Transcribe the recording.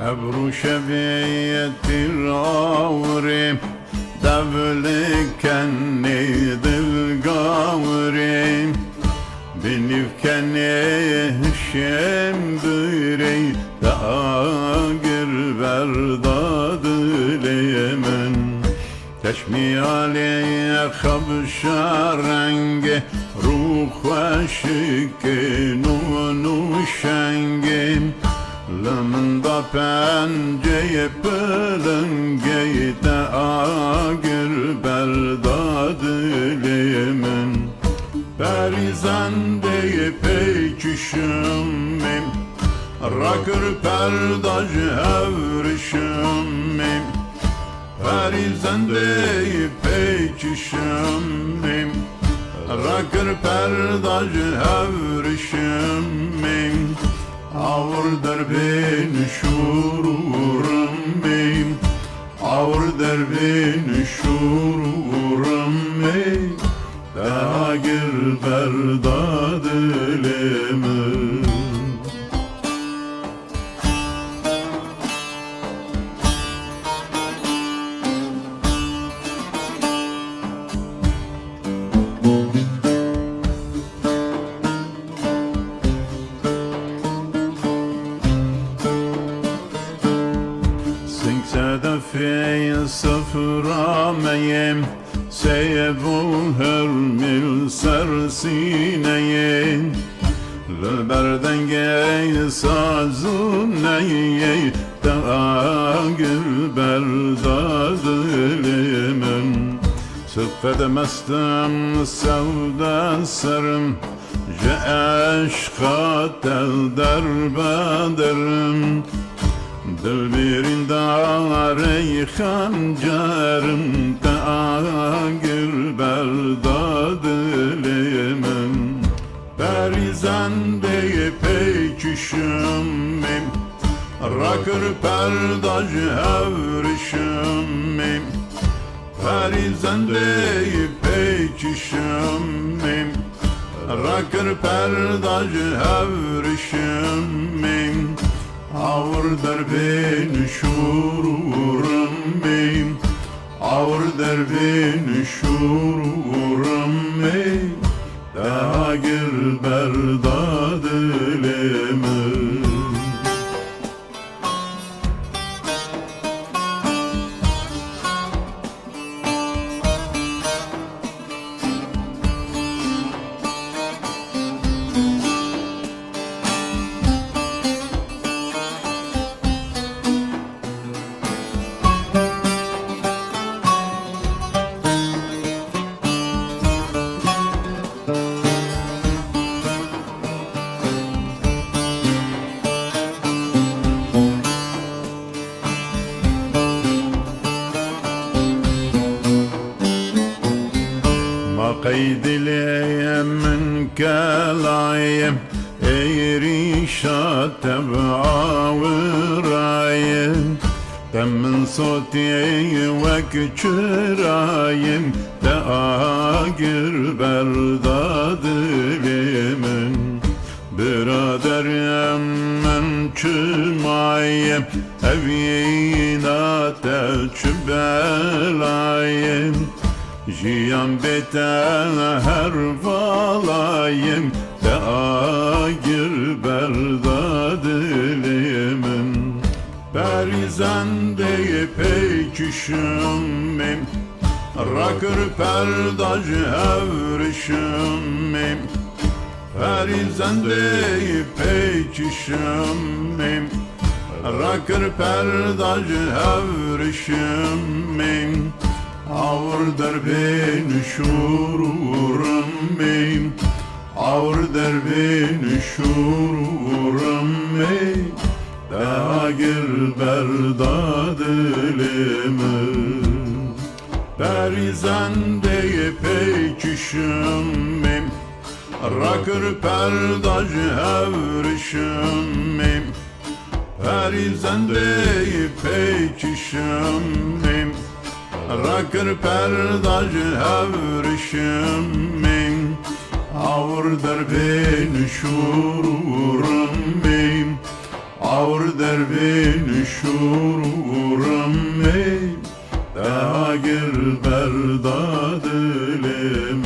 ابرو شبيت العوري دبلكني دلقاوري بنفكني الشمبري تاقر برداد اليمن تشمي علي خبش رنگ روح وشك نونو شنگي لمن دا پنجه پلنگه تاقر برداد اليمن پریزنده پیکشمیم راکر پرداج هورشمیم پریزنده پیکشمیم راکر پرداج هورشمیم آور در بین شورورم بیم آور در بین شورورم بیم داگر برداد اليمن في صفراميم سيبو هرمل سرسينيين لبردنجي سازونيي تاقر برداد اليمن صفد مستم سودا سرم جاء عشقات الدربادرم دل بیرین داره خنجرم تاقر برداد اليمن پریزنده پیکشمیم راکر پرداج هورشمیم پریزنده پیکشمیم راکر پرداج هورشمیم آور در بین شورورم بیم آور در بین شورورم بیم داگر برداد اليمن قيد اليمن كالعيم ايريشا تبع ورايم تم صوتي وكشرايم تاقر برداد اليمن برادر من çmayım evina teçbelayım jiyan beten her valayım teagir berdad elimin perizende peykişimim rakır perdaj hevrişimim perizende peykişimim rakır perdaj hevrişimim Avr der beni şururum beyim Avr der beni şururum beyim Dagir berdad elimin Perizende peykişimim Rakır perdaj hevrişimim Perizende peykişimim Rakır perdaj hevrişimim Avr der beni şururum beyim Avr derbin şurum ey, daha gir berda dilim